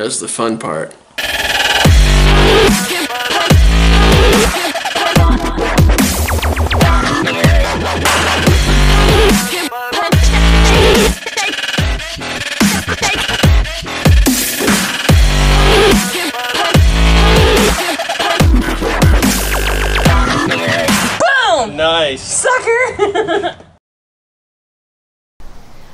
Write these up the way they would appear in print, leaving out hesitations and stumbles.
That's the fun part. Boom! Nice. Sucker!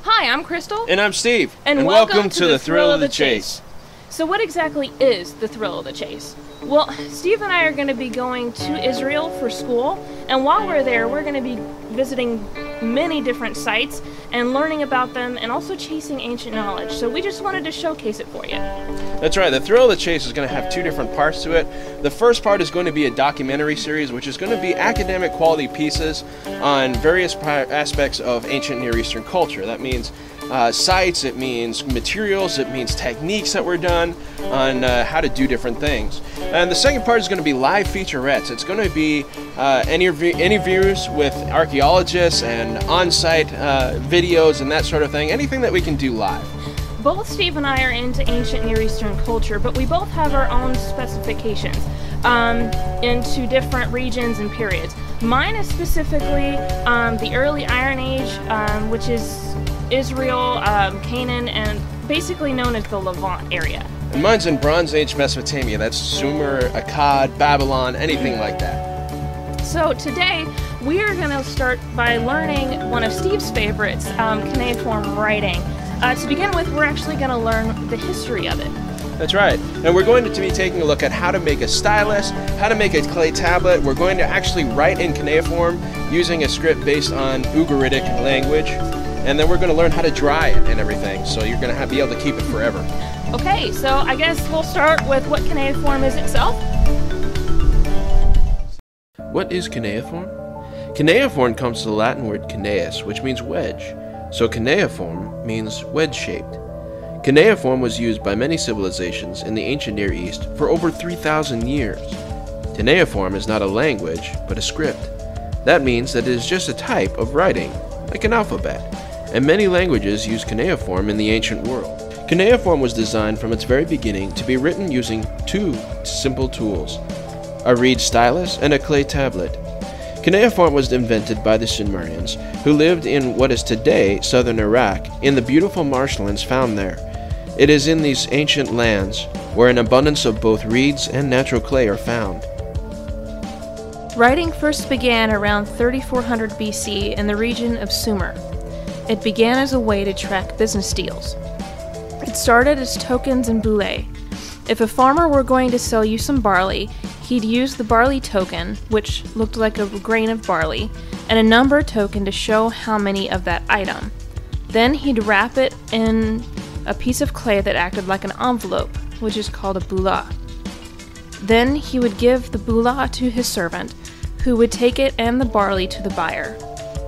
Hi, I'm Crystal. And I'm Steve. And welcome to the Thrill of the Chase. So what exactly is the Thrill of the Chase? Well, Steve and I are going to be going to Israel for school, and while we're there, we're going to be visiting many different sites and learning about them and also chasing ancient knowledge. So we just wanted to showcase it for you. That's right. The Thrill of the Chase is going to have two different parts to it. The first part is going to be a documentary series, which is going to be academic quality pieces on various aspects of ancient Near Eastern culture. That means sites, it means materials, it means techniques that were done on how to do different things. And the second part is going to be live featurettes. It's going to be interviews with archaeologists and on-site videos and that sort of thing, anything that we can do live. Both Steve and I are into ancient Near Eastern culture, but we both have our own specifications into different regions and periods. Mine is specifically the early Iron Age, which is Israel, Canaan, and basically known as the Levant area. And mine's in Bronze Age Mesopotamia. That's Sumer, Akkad, Babylon, anything like that. So today we are going to start by learning one of Steve's favorites, cuneiform writing. To begin with, we're actually going to learn the history of it. That's right. And we're going to be taking a look at how to make a stylus, how to make a clay tablet. We're going to actually write in cuneiform using a script based on Ugaritic language. And then we're going to learn how to dry it and everything, so you're going to be able to keep it forever. Okay, so I guess we'll start with what cuneiform is itself. What is cuneiform? Cuneiform comes from the Latin word cuneus, which means wedge. So cuneiform means wedge-shaped. Cuneiform was used by many civilizations in the ancient Near East for over 3,000 years. Cuneiform is not a language, but a script. That means that it is just a type of writing, like an alphabet. And many languages use cuneiform in the ancient world. Cuneiform was designed from its very beginning to be written using two simple tools, a reed stylus and a clay tablet. Cuneiform was invented by the Sumerians, who lived in what is today southern Iraq, in the beautiful marshlands found there. It is in these ancient lands where an abundance of both reeds and natural clay are found. Writing first began around 3400 BC in the region of Sumer. It began as a way to track business deals. It started as tokens and bullae. If a farmer were going to sell you some barley, he'd use the barley token, which looked like a grain of barley, and a number token to show how many of that item. Then he'd wrap it in a piece of clay that acted like an envelope, which is called a bulla. Then he would give the bulla to his servant, who would take it and the barley to the buyer.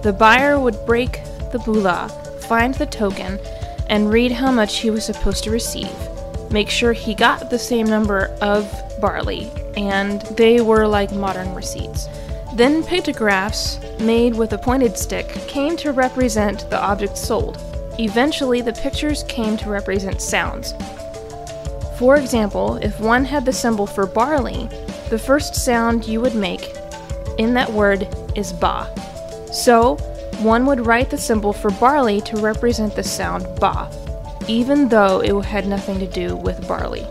The buyer would break the bulla, find the token, and read how much he was supposed to receive. Make sure he got the same number of barley, and they were like modern receipts. Then pictographs, made with a pointed stick, came to represent the object sold. Eventually, the pictures came to represent sounds. For example, if one had the symbol for barley, the first sound you would make in that word is ba. So, one would write the symbol for barley to represent the sound ba, even though it had nothing to do with barley.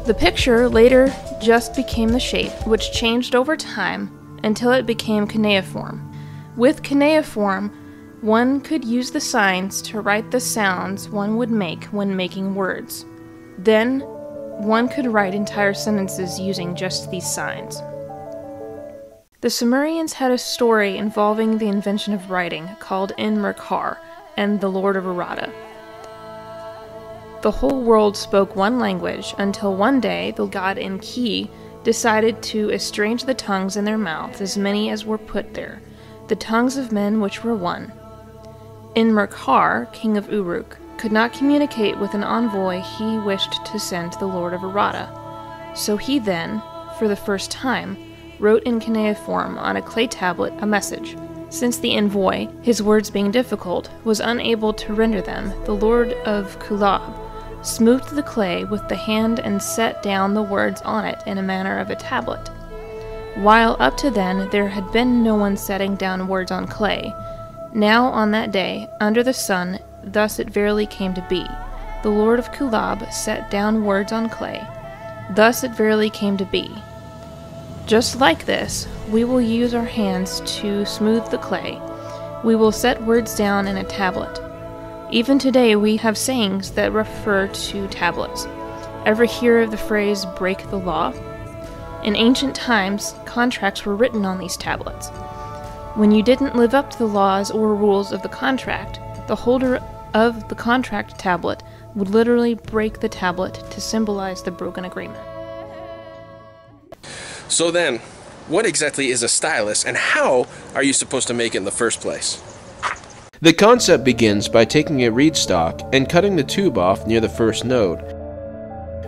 The picture later just became the shape, which changed over time until it became cuneiform. With cuneiform, one could use the signs to write the sounds one would make when making words. Then, one could write entire sentences using just these signs. The Sumerians had a story involving the invention of writing called Enmerkar and the Lord of Aratta. The whole world spoke one language until one day the god Enki decided to estrange the tongues in their mouths, as many as were put there, the tongues of men which were one. Enmerkar, king of Uruk, could not communicate with an envoy he wished to send to the Lord of Aratta. So he then, for the first time, wrote in cuneiform on a clay tablet a message. Since the envoy, his words being difficult, was unable to render them, the Lord of Kulab smoothed the clay with the hand and set down the words on it in a manner of a tablet. While up to then there had been no one setting down words on clay, now on that day, under the sun, thus it verily came to be. The Lord of Kulab set down words on clay. Thus it verily came to be. Just like this, we will use our hands to smooth the clay. We will set words down in a tablet. Even today we have sayings that refer to tablets. Ever hear of the phrase, break the law? In ancient times, contracts were written on these tablets. When you didn't live up to the laws or rules of the contract, the holder of the contract tablet would literally break the tablet to symbolize the broken agreement. So then, what exactly is a stylus, and how are you supposed to make it in the first place? The concept begins by taking a reed stalk and cutting the tube off near the first node.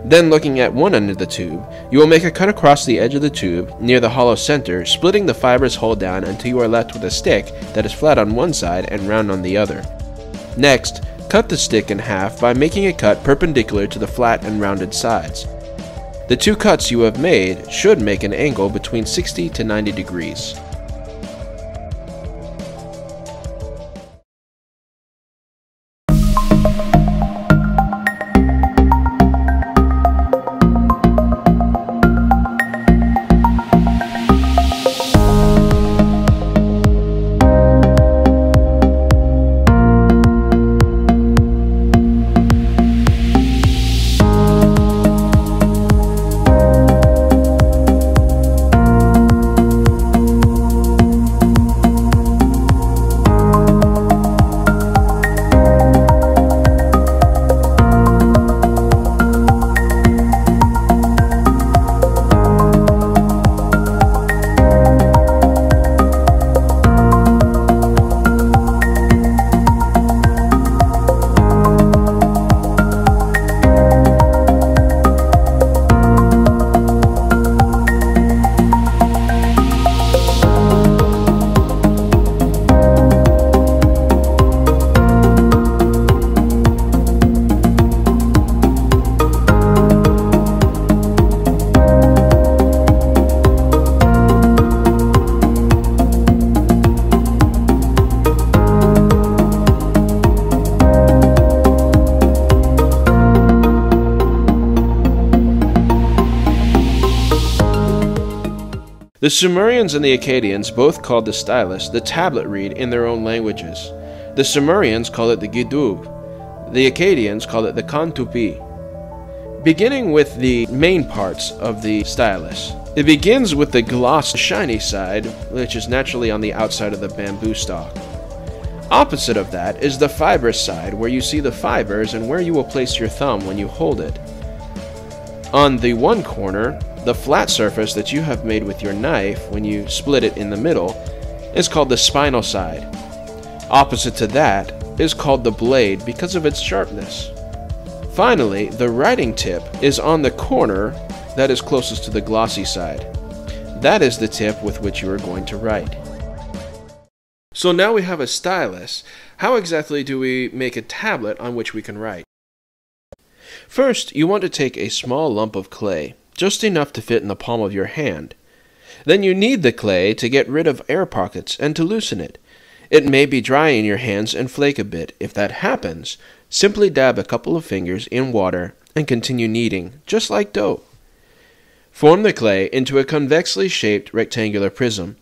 Then looking at one end of the tube, you will make a cut across the edge of the tube near the hollow center, splitting the fibrous hole down until you are left with a stick that is flat on one side and round on the other. Next, cut the stick in half by making a cut perpendicular to the flat and rounded sides. The two cuts you have made should make an angle between 60 to 90 degrees. The Sumerians and the Akkadians both called the stylus the tablet reed in their own languages. The Sumerians call it the gidub. The Akkadians call it the kantupi. Beginning with the main parts of the stylus, it begins with the gloss shiny side, which is naturally on the outside of the bamboo stalk. Opposite of that is the fibrous side, where you see the fibers and where you will place your thumb when you hold it. On the one corner, the flat surface that you have made with your knife when you split it in the middle is called the spinal side. Opposite to that is called the blade because of its sharpness. Finally, the writing tip is on the corner that is closest to the glossy side. That is the tip with which you are going to write. So now we have a stylus. How exactly do we make a tablet on which we can write? First, you want to take a small lump of clay, just enough to fit in the palm of your hand. Then you knead the clay to get rid of air pockets and to loosen it. It may be dry in your hands and flake a bit. If that happens, simply dab a couple of fingers in water and continue kneading, just like dough. Form the clay into a convexly shaped rectangular prism.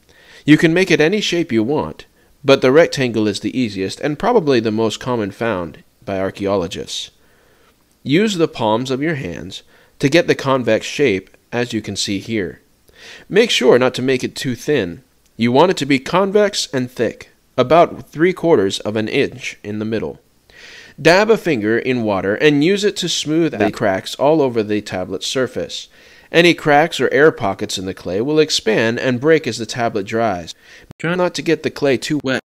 You can make it any shape you want, but the rectangle is the easiest and probably the most common found by archaeologists. Use the palms of your hands to get the convex shape, as you can see here. Make sure not to make it too thin. You want it to be convex and thick, about 3/4 of an inch in the middle. Dab a finger in water and use it to smooth the cracks all over the tablet's surface. Any cracks or air pockets in the clay will expand and break as the tablet dries. Try not to get the clay too wet.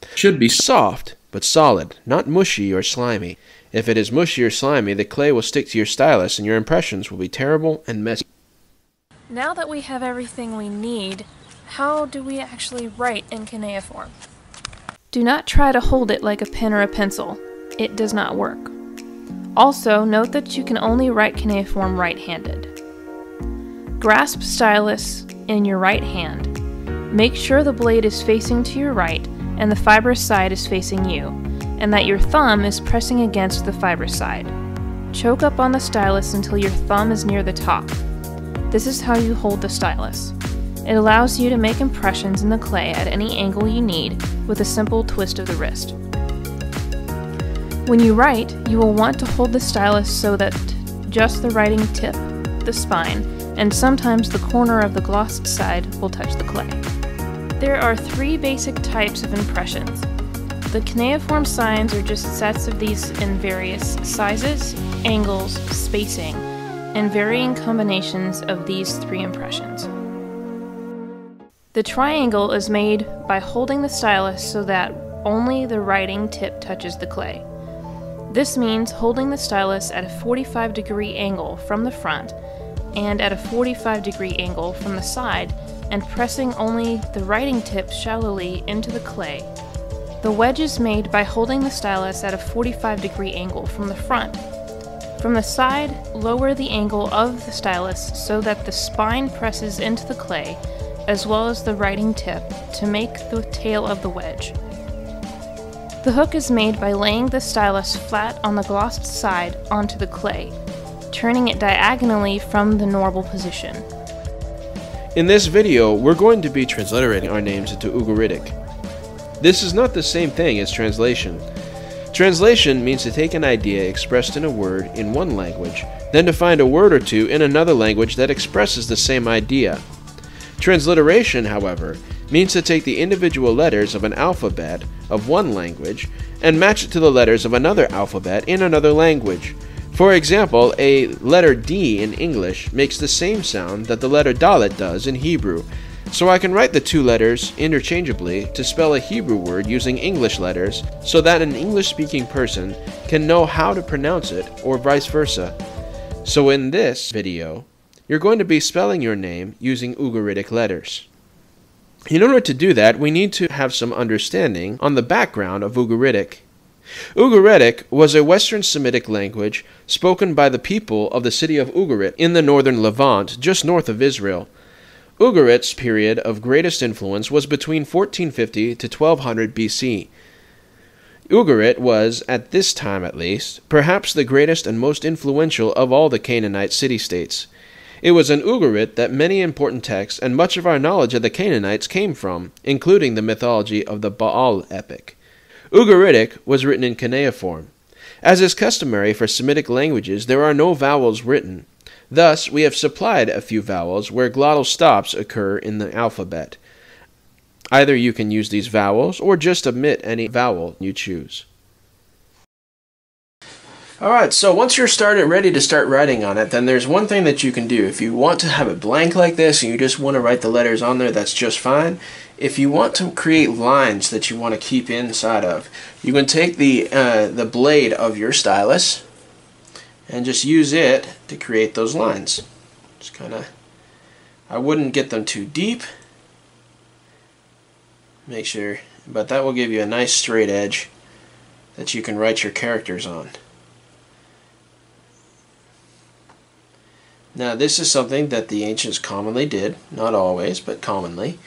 It should be soft, but solid, not mushy or slimy. If it is mushy or slimy, the clay will stick to your stylus and your impressions will be terrible and messy. Now that we have everything we need, how do we actually write in cuneiform? Do not try to hold it like a pen or a pencil. It does not work. Also, note that you can only write cuneiform right-handed. Grasp stylus in your right hand. Make sure the blade is facing to your right and the fibrous side is facing you, and that your thumb is pressing against the fibrous side. Choke up on the stylus until your thumb is near the top. This is how you hold the stylus. It allows you to make impressions in the clay at any angle you need with a simple twist of the wrist. When you write, you will want to hold the stylus so that just the writing tip, the spine, and sometimes the corner of the glossed side will touch the clay. There are 3 basic types of impressions. The cuneiform signs are just sets of these in various sizes, angles, spacing, and varying combinations of these 3 impressions. The triangle is made by holding the stylus so that only the writing tip touches the clay. This means holding the stylus at a 45-degree angle from the front and at a 45-degree angle from the side, and pressing only the writing tip shallowly into the clay. The wedge is made by holding the stylus at a 45-degree angle from the front. From the side, lower the angle of the stylus so that the spine presses into the clay, as well as the writing tip, to make the tail of the wedge. The hook is made by laying the stylus flat on the glossed side onto the clay, turning it diagonally from the normal position. In this video, we're going to be transliterating our names into Ugaritic. This is not the same thing as translation. Translation means to take an idea expressed in a word in one language, then to find a word or two in another language that expresses the same idea. Transliteration, however, means to take the individual letters of an alphabet of one language and match it to the letters of another alphabet in another language. For example, a letter D in English makes the same sound that the letter Dalet does in Hebrew, so I can write the 2 letters interchangeably to spell a Hebrew word using English letters so that an English-speaking person can know how to pronounce it, or vice versa. So in this video, you're going to be spelling your name using Ugaritic letters. In order to do that, we need to have some understanding on the background of Ugaritic. Ugaritic was a Western Semitic language spoken by the people of the city of Ugarit in the northern Levant, just north of Israel. Ugarit's period of greatest influence was between 1450 to 1200 BC. Ugarit was, at this time at least, perhaps the greatest and most influential of all the Canaanite city-states. It was in Ugarit that many important texts and much of our knowledge of the Canaanites came from, including the mythology of the Baal epic. Ugaritic was written in cuneiform. As is customary for Semitic languages, there are no vowels written. Thus, we have supplied a few vowels where glottal stops occur in the alphabet. Either you can use these vowels, or just omit any vowel you choose. Alright, so once you're ready to start writing on it, then there's one thing that you can do. If you want to have it blank like this and you just want to write the letters on there, that's just fine. If you want to create lines that you want to keep inside of, you can take the blade of your stylus and just use it to create those lines. Just kind of, I wouldn't get them too deep. Make sure, but that will give you a nice straight edge that you can write your characters on. Now this is something that the ancients commonly did, not always, but commonly,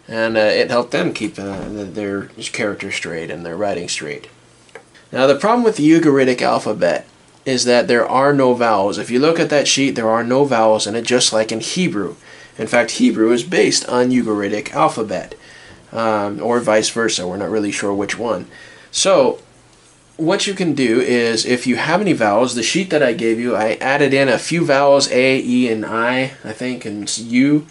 and it helped them keep their characters straight and their writing straight. Now the problem with the Ugaritic alphabet is that there are no vowels. If you look at that sheet, there are no vowels in it, just like in Hebrew. In fact, Hebrew is based on Ugaritic alphabet, or vice versa. We're not really sure which one. So what you can do is, if you have any vowels, the sheet that I gave you, I added in a few vowels, A, E, and I think, and U,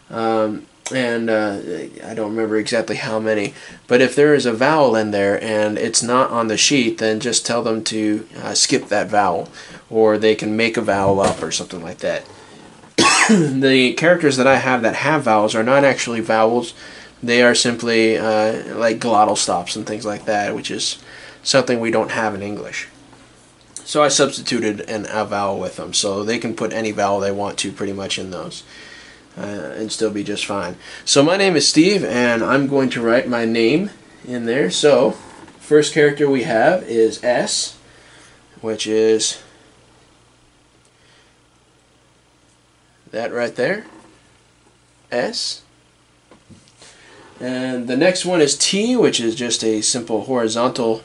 and I don't remember exactly how many, but if there is a vowel in there and it's not on the sheet, then just tell them to skip that vowel, or they can make a vowel up or something like that. The characters that I have that have vowels are not actually vowels. They are simply like glottal stops and things like that, which is something we don't have in English. So I substituted a vowel with them, so they can put any vowel they want to pretty much in those and still be just fine. So my name is Steve, and I'm going to write my name in there. So first character we have is S, which is that right there, S. And the next one is T, which is just a simple horizontal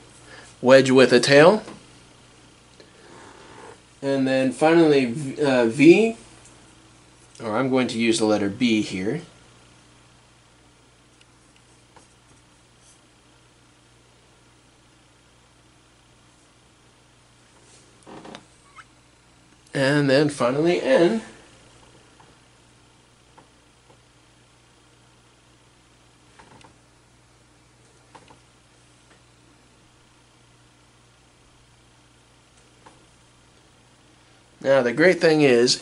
wedge with a tail. And then finally V, or I'm going to use the letter B here. And then finally N. Now the great thing is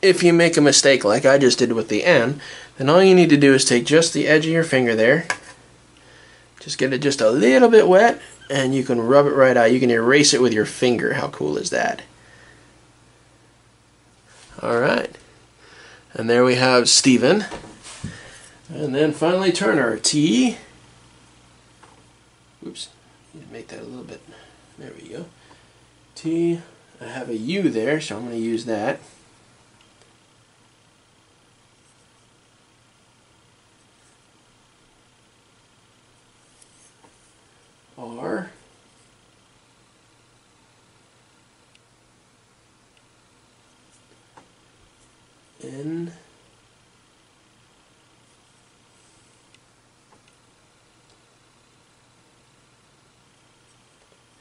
if you make a mistake like I just did with the N, then all you need to do is take just the edge of your finger there, just get it just a little bit wet, and you can rub it right out. You can erase it with your finger. How cool is that? Alright, and there we have Stephen, and then finally Turner, T. Oops, need to make that a little bit, there we go, T. I have a U there, so I'm going to use that. R. N.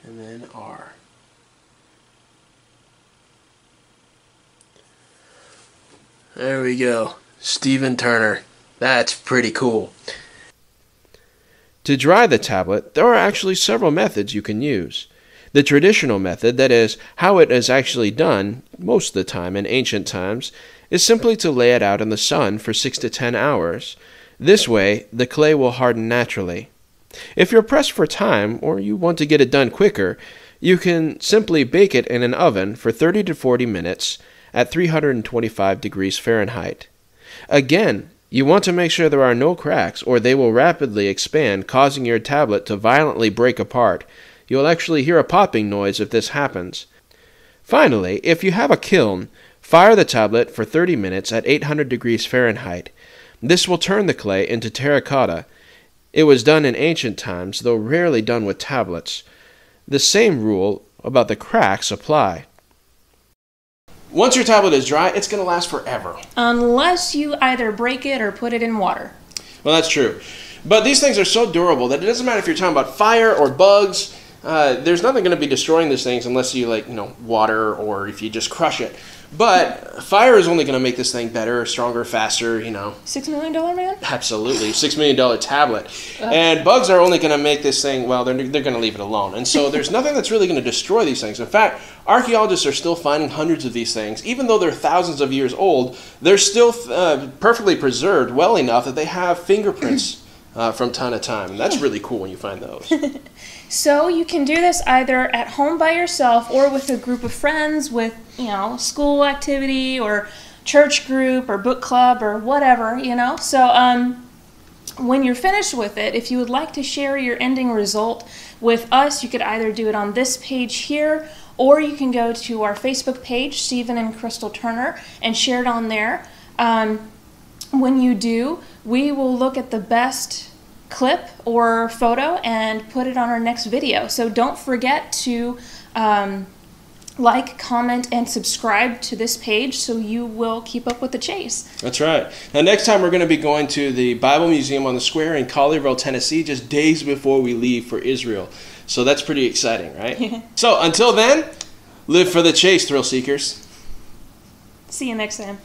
And then R. There we go. Stephen Turner. That's pretty cool. To dry the tablet, there are actually several methods you can use. The traditional method, that is, how it is actually done, most of the time in ancient times, is simply to lay it out in the sun for 6 to 10 hours. This way, the clay will harden naturally. If you're pressed for time, or you want to get it done quicker, you can simply bake it in an oven for 30 to 40 minutes, at 325 degrees Fahrenheit. Again, you want to make sure there are no cracks or they will rapidly expand, causing your tablet to violently break apart. You'll actually hear a popping noise if this happens. Finally, if you have a kiln, fire the tablet for 30 minutes at 800 degrees Fahrenheit. This will turn the clay into terracotta. It was done in ancient times, though rarely done with tablets. The same rule about the cracks apply. Once your tablet is dry, it's going to last forever. Unless you either break it or put it in water. Well, that's true. But these things are so durable that it doesn't matter if you're talking about fire or bugs. There's nothing going to be destroying these things unless you, water or if you just crush it. But fire is only going to make this thing better, stronger, faster, $6 million man? Absolutely. $6 million tablet. And bugs are only going to make this thing, well, they're going to leave it alone. And so there's nothing that's really going to destroy these things. In fact, archaeologists are still finding hundreds of these things. Even though they're thousands of years old, they're still perfectly preserved well enough that they have fingerprints from time to time. And that's really cool when you find those. So you can do this either at home by yourself or with a group of friends with, school activity or church group or book club or whatever, So when you're finished with it, if you would like to share your ending result with us, you could either do it on this page here or you can go to our Facebook page, Stephen and Crystal Turner, and share it on there. When you do, we will look at the best clip or photo and put it on our next video. So don't forget to like, comment, and subscribe to this page so you will keep up with the chase. That's right. Now next time we're going to be going to the Bible Museum on the Square in Collierville, Tennessee, just days before we leave for Israel. So that's pretty exciting, right? So until then, live for the chase, thrill seekers. See you next time.